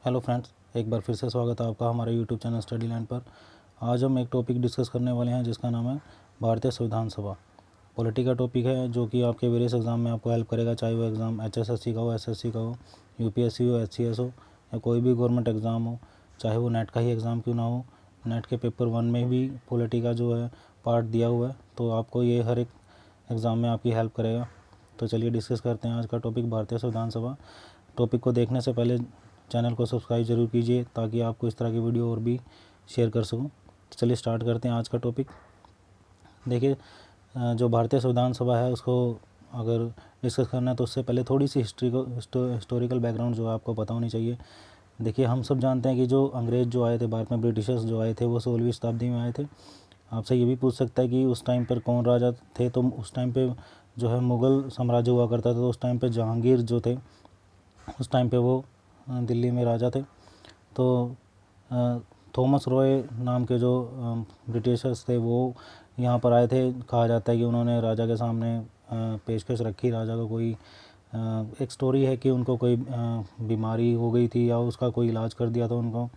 Hello friends, एक बार फिर से स्वागत है आपका हमारे यूट्यूब चैनल स्टडी लैंड पर। आज हम एक टॉपिक डिस्कस करने वाले हैं जिसका नाम है भारतीय संविधान सभा। पॉलिटी का टॉपिक है जो कि आपके वेरियस एग्ज़ाम में आपको हेल्प करेगा, चाहे वो एग्ज़ाम एचएसएससी का हो, एसएससी का हो, यूपीएससी हो, एचसीएस हो या कोई भी गवर्नमेंट एग्ज़ाम हो, चाहे वो नेट का ही एग्ज़ाम क्यों ना हो। नेट के पेपर 1 में भी पॉलिटी का जो है पार्ट दिया हुआ है, तो आपको ये हर एक एग्ज़ाम में आपकी हेल्प करेगा। तो चलिए डिस्कस करते हैं आज का टॉपिक भारतीय संविधान सभा। टॉपिक को देखने से पहले चैनल को सब्सक्राइब जरूर कीजिए ताकि आपको इस तरह की वीडियो और भी शेयर कर सकूं। तो चलिए स्टार्ट करते हैं आज का टॉपिक। देखिए, जो भारतीय संविधान सभा है उसको अगर डिस्कस करना है तो उससे पहले थोड़ी सी हिस्टोरिकल बैकग्राउंड जो आपको पता होनी चाहिए। देखिए, हम सब जानते हैं कि जो अंग्रेज़ जो आए थे भारत में, ब्रिटिशर्स जो आए थे वो 16वीं शताब्दी में आए थे। आपसे ये भी पूछ सकता है कि उस टाइम पर कौन राजा थे, तो उस टाइम पे जो है मुग़ल साम्राज्य हुआ करता था। तो उस टाइम पे जहांगीर जो थे उस टाइम पे वो दिल्ली में राजा थे। तो थॉमस रॉय नाम के जो ब्रिटिशर्स थे वो यहाँ पर आए थे। कहा जाता है कि उन्होंने राजा के सामने पेशकश रखी। राजा को कोई एक स्टोरी है कि उनको कोई बीमारी हो गई थी या उसका कोई इलाज कर दिया था उनको,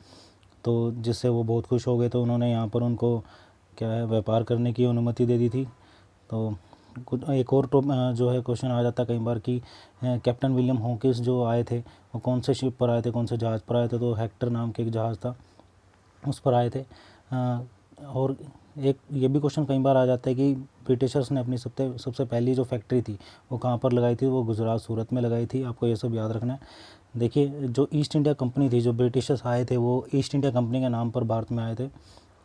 तो जिससे वो बहुत खुश हो गए। तो उन्होंने यहाँ पर उनको क्या है व्यापार करने की अनुमति दे दी थी। तो कुछ एक और तो जो है क्वेश्चन आ जाता है कई बार कि कैप्टन विलियम हॉकिंस जो आए थे वो कौन से शिप पर आए थे, कौन से जहाज़ पर आए थे। तो हेक्टर नाम के एक जहाज़ था, उस पर आए थे। और एक ये भी क्वेश्चन कई बार आ जाता है कि ब्रिटिशर्स ने अपनी सबसे पहली जो फैक्ट्री थी वो कहाँ पर लगाई थी। वो गुजरात, सूरत में लगाई थी। आपको ये सब याद रखना है। देखिए, जो ईस्ट इंडिया कंपनी थी, जो ब्रिटिशर्स आए थे वो ईस्ट इंडिया कंपनी के नाम पर भारत में आए थे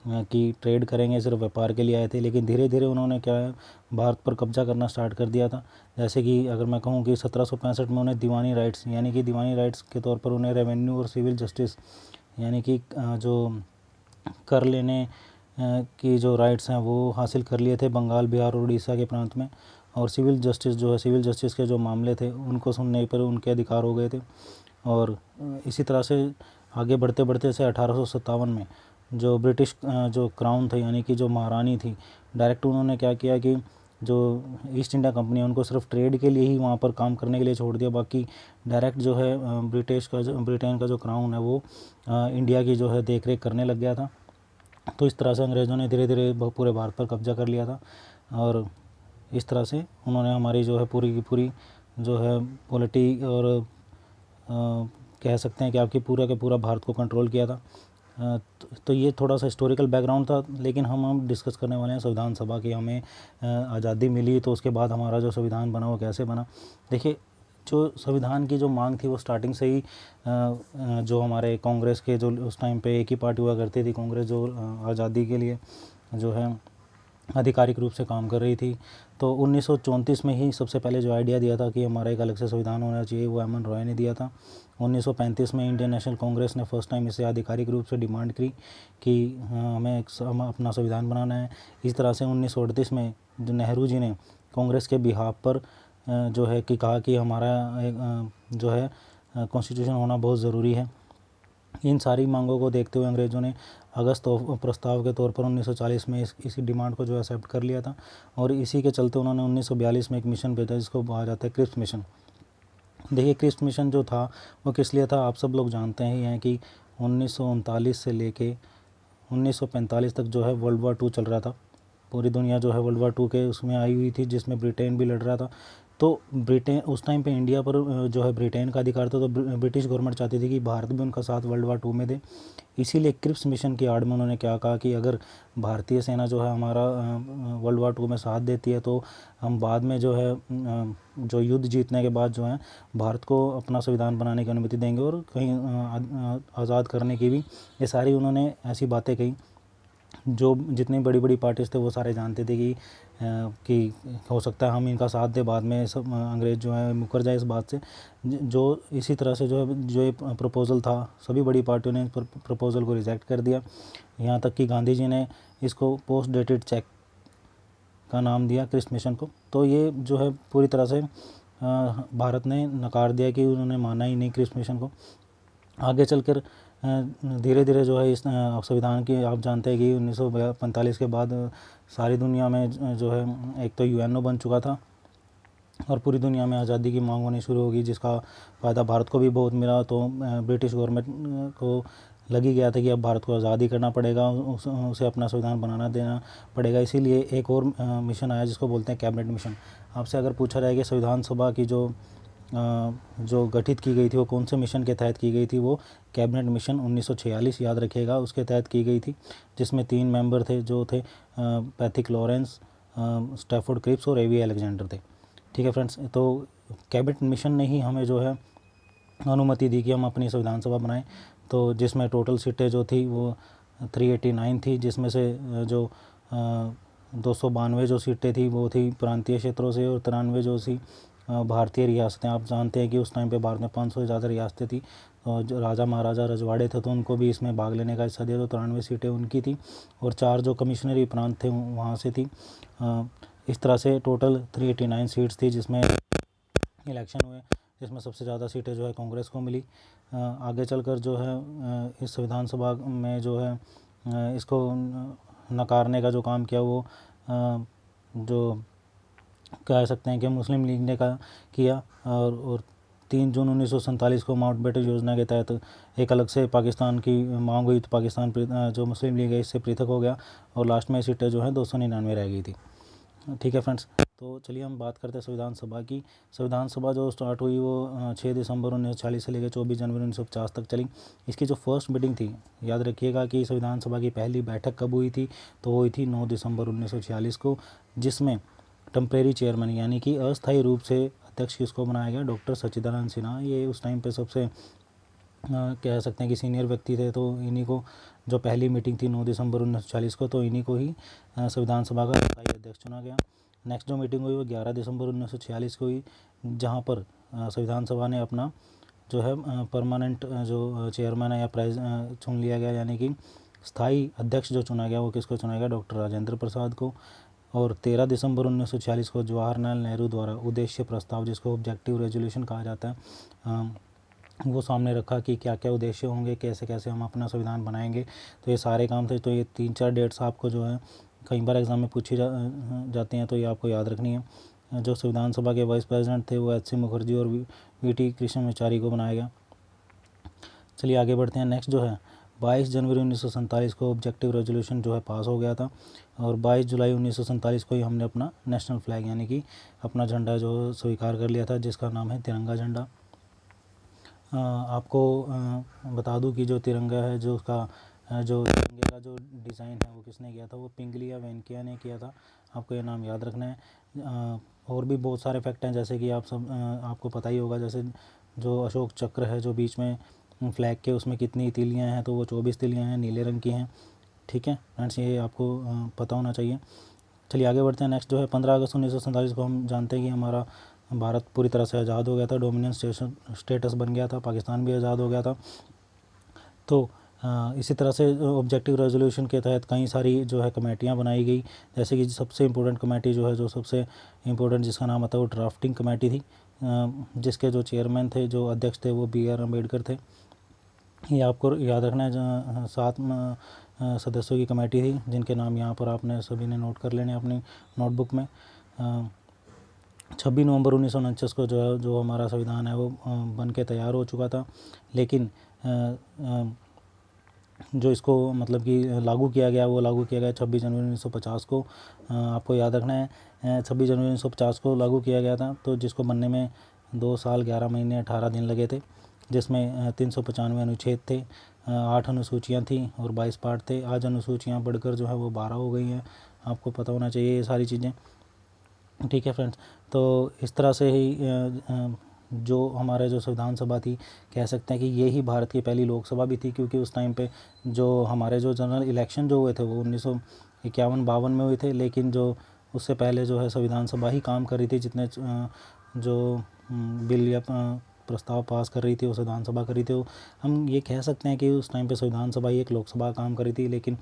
कि ट्रेड करेंगे, सिर्फ व्यापार के लिए आए थे। लेकिन धीरे धीरे उन्होंने क्या है भारत पर कब्जा करना स्टार्ट कर दिया था। जैसे कि अगर मैं कहूँ कि 1765 में उन्हें दीवानी राइट्स, यानी कि दीवानी राइट्स के तौर पर उन्हें रेवेन्यू और सिविल जस्टिस, यानी कि जो कर लेने की जो राइट्स हैं वो हासिल कर लिए थे बंगाल, बिहार और उड़ीसा के प्रांत में। और सिविल जस्टिस जो है, सिविल जस्टिस के जो मामले थे उनको सुनने पर उनके अधिकार हो गए थे। और इसी तरह से आगे बढ़ते बढ़ते से 1857 में जो ब्रिटिश जो क्राउन थे, यानी कि जो महारानी थी, डायरेक्ट उन्होंने क्या किया कि जो ईस्ट इंडिया कंपनी है उनको सिर्फ ट्रेड के लिए ही वहाँ पर काम करने के लिए छोड़ दिया। बाकी डायरेक्ट जो है ब्रिटेन का जो क्राउन है वो इंडिया की जो है देख रेख करने लग गया था। तो इस तरह से अंग्रेज़ों ने धीरे धीरे पूरे भारत पर कब्जा कर लिया था। और इस तरह से उन्होंने हमारी जो है पूरी की पूरी जो है पॉलिटी और कह सकते हैं कि आपकी पूरा के पूरा भारत को कंट्रोल किया था। तो ये थोड़ा सा हिस्टोरिकल बैकग्राउंड था। लेकिन हम डिस्कस करने वाले हैं संविधान सभा की। हमें आज़ादी मिली तो उसके बाद हमारा जो संविधान बना वो कैसे बना। देखिए, जो संविधान की जो मांग थी वो स्टार्टिंग से ही जो हमारे कांग्रेस के जो उस टाइम पे एक ही पार्टी हुआ करती थी, कांग्रेस, जो आज़ादी के लिए जो है आधिकारिक रूप से काम कर रही थी। तो 1934 में ही सबसे पहले जो आइडिया दिया था कि हमारा एक अलग से संविधान होना चाहिए वो एम एन रॉय ने दिया था। 1935 में इंडियन नेशनल कांग्रेस ने फर्स्ट टाइम इसे आधिकारिक रूप से डिमांड की कि हम अपना संविधान बनाना है। इस तरह से 1938 में जो नेहरू जी ने कांग्रेस के बिहाफ पर जो है कि कहा कि हमारा जो है कॉन्स्टिट्यूशन होना बहुत ज़रूरी है। इन सारी मांगों को देखते हुए अंग्रेज़ों ने अगस्त प्रस्ताव के तौर पर 1940 में इसी डिमांड को जो एक्सेप्ट कर लिया था। और इसी के चलते उन्होंने 1942 में एक मिशन भेजा जिसको कहा जाता है क्रिप्स मिशन। देखिए, क्रिप्स मिशन जो था वो किस लिए था आप सब लोग जानते ही हैं कि 1939 से लेके 1945 तक जो है वर्ल्ड वार 2 चल रहा था। पूरी दुनिया जो है वर्ल्ड वार 2 के उसमें आई हुई थी, जिसमें ब्रिटेन भी लड़ रहा था। तो ब्रिटेन उस टाइम पे इंडिया पर जो है ब्रिटेन का अधिकार था। तो ब्रिटिश गवर्नमेंट चाहती थी कि भारत भी उनका साथ वर्ल्ड वार 2 में दे। इसीलिए क्रिप्स मिशन की आड़ में उन्होंने क्या कहा कि अगर भारतीय सेना जो है हमारा वर्ल्ड वार 2 में साथ देती है तो हम बाद में जो है जो युद्ध जीतने के बाद जो है भारत को अपना संविधान बनाने की अनुमति देंगे और कहीं आज़ाद करने की भी। ये सारी उन्होंने ऐसी बातें कही जो जितनी बड़ी बड़ी पार्टीज थे वो सारे जानते थे कि हो सकता है हम इनका साथ दे, बाद में सब अंग्रेज़ जो है मुकर जाए इस बात से। जो इसी तरह से जो है जो ये प्रपोज़ल था सभी बड़ी पार्टियों ने प्रपोज़ल को रिजेक्ट कर दिया। यहाँ तक कि गांधी जी ने इसको पोस्ट डेटेड चेक का नाम दिया क्रिप्स मिशन को। तो ये जो है पूरी तरह से भारत ने नकार दिया कि उन्होंने माना ही नहीं क्रिप्स मिशन को। आगे चलकर धीरे धीरे जो है इस संविधान की आप जानते हैं कि 1945 के बाद सारी दुनिया में जो है एक तो यूएनओ बन चुका था और पूरी दुनिया में आज़ादी की मांग होनी शुरू होगी, जिसका फ़ायदा भारत को भी बहुत मिला। तो ब्रिटिश गवर्नमेंट को लग ही गया था कि अब भारत को आज़ादी करना पड़ेगा, उसे अपना संविधान बनाना देना पड़ेगा। इसीलिए एक और मिशन आया जिसको बोलते हैं कैबिनेट मिशन। आपसे अगर पूछा जाए कि संविधान सभा की जो गठित की गई थी वो कौन से मिशन के तहत की गई थी, वो कैबिनेट मिशन 1946 याद रखिएगा, उसके तहत की गई थी, जिसमें 3 मेंबर थे जो थे पैथिक लॉरेंस, स्टैफोर्ड क्रिप्स और एवी अलेक्जेंडर थे। ठीक है फ्रेंड्स, तो कैबिनेट मिशन ने ही हमें जो है अनुमति दी कि हम अपनी संविधान सभा बनाएं। तो जिसमें टोटल सीटें जो थी वो 389 थी, जिसमें से जो 292 जो सीटें थी वो थी प्रांतीय क्षेत्रों से, और 93 जो थी भारतीय रियासतें। आप जानते हैं कि उस टाइम पे भारत में 500 से ज़्यादा रियासतें थी, और जो राजा महाराजा रजवाड़े थे तो उनको भी इसमें भाग लेने का हिस्सा दिया। तो 93 सीटें उनकी थी, और 4 जो कमिश्नरी प्रांत थे वहाँ से थी। इस तरह से टोटल 389 सीट्स थी जिसमें इलेक्शन हुए, जिसमें सबसे ज़्यादा सीटें जो है कांग्रेस को मिली। आगे चलकर जो है इस संविधान सभा में जो है इसको नकारने का जो काम किया वो जो कह सकते हैं कि मुस्लिम लीग ने किया। और 3 जून 1947 को माउंटबेटन योजना के तहत एक अलग से पाकिस्तान की मांग हुई, तो पाकिस्तान जो मुस्लिम लीग है इससे पृथक हो गया, और लास्ट में सीटें जो है 299 रह गई थी। ठीक है फ्रेंड्स, तो चलिए हम बात करते हैं संविधान सभा की। संविधान सभा जो स्टार्ट हुई वो 6 दिसंबर 1940 से लेकर 24 जनवरी 1950 तक चली। इसकी जो फर्स्ट मीटिंग थी, याद रखिएगा कि संविधान सभा की पहली बैठक कब हुई थी, तो वो हुई थी 9 दिसंबर 1946 को, जिसमें टेम्परेरी चेयरमैन यानी कि अस्थायी रूप से अध्यक्ष किसको बनाया गया, डॉक्टर सच्चिदानंद सिन्हा। ये उस टाइम पे सबसे कह सकते हैं कि सीनियर व्यक्ति थे। तो इन्हीं को जो पहली मीटिंग थी 9 दिसंबर 1940 को, तो इन्हीं को ही संविधान सभा का स्थायी अध्यक्ष चुना गया। नेक्स्ट जो मीटिंग हुई वो 11 दिसंबर 1946 को हुई, जहाँ पर संविधान सभा ने अपना जो है परमानेंट जो चेयरमैन है या चुन लिया गया, यानी कि स्थायी अध्यक्ष जो चुना गया वो किसको चुना गया, डॉक्टर राजेंद्र प्रसाद को। और 13 दिसंबर 1946 को जवाहरलाल नेहरू द्वारा उद्देश्य प्रस्ताव, जिसको ऑब्जेक्टिव रेजोल्यूशन कहा जाता है, वो सामने रखा कि क्या क्या उद्देश्य होंगे, कैसे कैसे हम अपना संविधान बनाएंगे। तो ये सारे काम थे। तो ये 3-4 डेट्स आपको जो है कई बार एग्ज़ाम में पूछी जाती हैं, तो ये आपको याद रखनी है। जो संविधान सभा के वाइस प्रेसिडेंट थे वो एच.सी. मुखर्जी और वी.टी. कृष्णमाचारी को बनाया गया। चलिए आगे बढ़ते हैं। नेक्स्ट जो है 22 जनवरी 1947 को ऑब्जेक्टिव रेजोल्यूशन जो है पास हो गया था, और 22 जुलाई 1947 को ही हमने अपना नेशनल फ्लैग यानी कि अपना झंडा जो स्वीकार कर लिया था, जिसका नाम है तिरंगा झंडा। आपको बता दूं कि जो तिरंगा है जो उसका जो तिरंगे का जो डिज़ाइन है वो किसने किया था, वो पिंगलिया वेंकैया ने किया था। आपको ये नाम याद रखना है। और भी बहुत सारे फैक्ट हैं, जैसे कि आपको पता ही होगा, जैसे जो अशोक चक्र है जो बीच में फ्लैग के, उसमें कितनी तीलियाँ हैं, तो वो 24 तीलियाँ हैं, नीले रंग की हैं। ठीक है फ्रेंड्स, ये आपको पता होना चाहिए। चलिए आगे बढ़ते हैं। नेक्स्ट जो है 15 अगस्त 1947 को हम जानते हैं कि हमारा भारत पूरी तरह से आज़ाद हो गया था, डोमिनेंस स्टेटस बन गया था, पाकिस्तान भी आज़ाद हो गया था। तो इसी तरह से ऑब्जेक्टिव रेजोल्यूशन के तहत कई सारी जो है कमेटियाँ बनाई गई, जैसे कि सबसे इम्पोर्टेंट कमेटी जो है, जो सबसे इम्पोर्टेंट जिसका नाम आता है वो ड्राफ्टिंग कमेटी थी, जिसके जो चेयरमैन थे, जो अध्यक्ष थे, वो बी.आर. अम्बेडकर थे। ये आपको याद रखना है। 7 सदस्यों की कमेटी थी, जिनके नाम यहाँ पर आपने सभी ने नोट कर लेने अपनी नोटबुक में। 26 नवंबर 1949 को जो हमारा संविधान है वो बन के तैयार हो चुका था, लेकिन जो इसको मतलब कि लागू किया गया वो लागू किया गया 26 जनवरी 1950 को। आपको याद रखना है 26 जनवरी 1950 को लागू किया गया था, तो जिसको बनने में 2 साल 11 महीने 18 दिन लगे थे, जिसमें 395 अनुच्छेद थे, 8 अनुसूचियाँ थी और 22 पार्ट थे। आज अनुसूचियाँ बढ़कर जो है वो 12 हो गई हैं, आपको पता होना चाहिए ये सारी चीज़ें। ठीक है फ्रेंड्स, तो इस तरह से ही जो हमारे जो संविधान सभा थी, कह सकते हैं कि ये ही भारत की पहली लोकसभा भी थी, क्योंकि उस टाइम पे जो हमारे जो जनरल इलेक्शन जो हुए थे वो 1951-52 में हुए थे, लेकिन जो उससे पहले जो है संविधान सभा ही काम कर रही थी। जितने जो बिल या प्रस्ताव पास कर रही थी वो संविधान सभा कर रही थी। हम ये कह सकते हैं कि उस टाइम पे संविधान सभा ही एक लोकसभा काम कर रही थी। लेकिन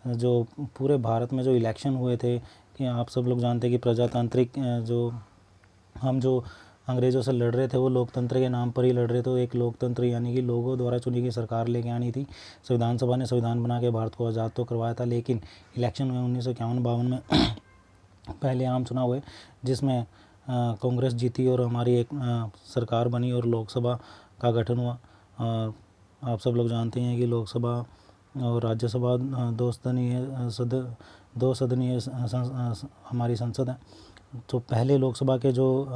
जो पूरे भारत में जो इलेक्शन हुए थे, कि आप सब लोग जानते हैं कि प्रजातांत्रिक जो अंग्रेज़ों से लड़ रहे थे वो लोकतंत्र के नाम पर ही लड़ रहे थे। तो एक लोकतंत्र यानी कि लोगों द्वारा चुनी गई सरकार लेके आनी थी। संविधान सभा ने संविधान बना के भारत को आज़ाद तो करवाया था, लेकिन इलेक्शन में 1951-52 में पहले आम चुनाव हुए, जिसमें कांग्रेस जीती और हमारी एक सरकार बनी और लोकसभा का गठन हुआ। आप सब लोग जानते हैं कि लोकसभा और राज्यसभा दो सदनीय हमारी संसद है। तो पहले लोकसभा के जो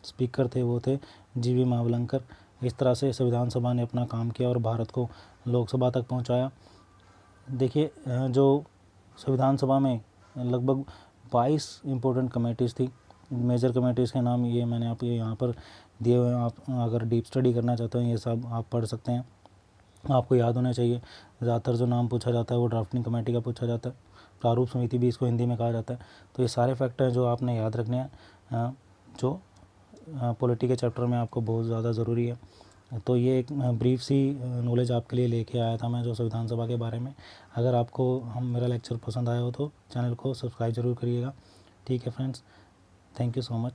स्पीकर थे वो थे जीवी मावलंकर। इस तरह से संविधान सभा ने अपना काम किया और भारत को लोकसभा तक पहुंचाया। देखिए, जो संविधान सभा में लगभग 22 इम्पोर्टेंट कमेटीज़ थी। मेजर कमेटीज़ के नाम ये मैंने आपको यहाँ पर दिए हुए हैं। आप अगर डीप स्टडी करना चाहते हैं ये सब आप पढ़ सकते हैं, आपको याद होना चाहिए। ज़्यादातर जो नाम पूछा जाता है वो ड्राफ्टिंग कमेटी का पूछा जाता है, प्रारूप समिति भी इसको हिंदी में कहा जाता है। तो ये सारे फैक्टर हैं जो आपने याद रखने हैं, जो पॉलिटी के चैप्टर में आपको बहुत ज़्यादा ज़रूरी है। तो ये एक ब्रीफ सी नॉलेज आपके लिए लेके आया था मैं, जो संविधान सभा के बारे में। अगर आपको मेरा लेक्चर पसंद आया हो तो चैनल को सब्सक्राइब ज़रूर करिएगा। ठीक है friends, thank you so much.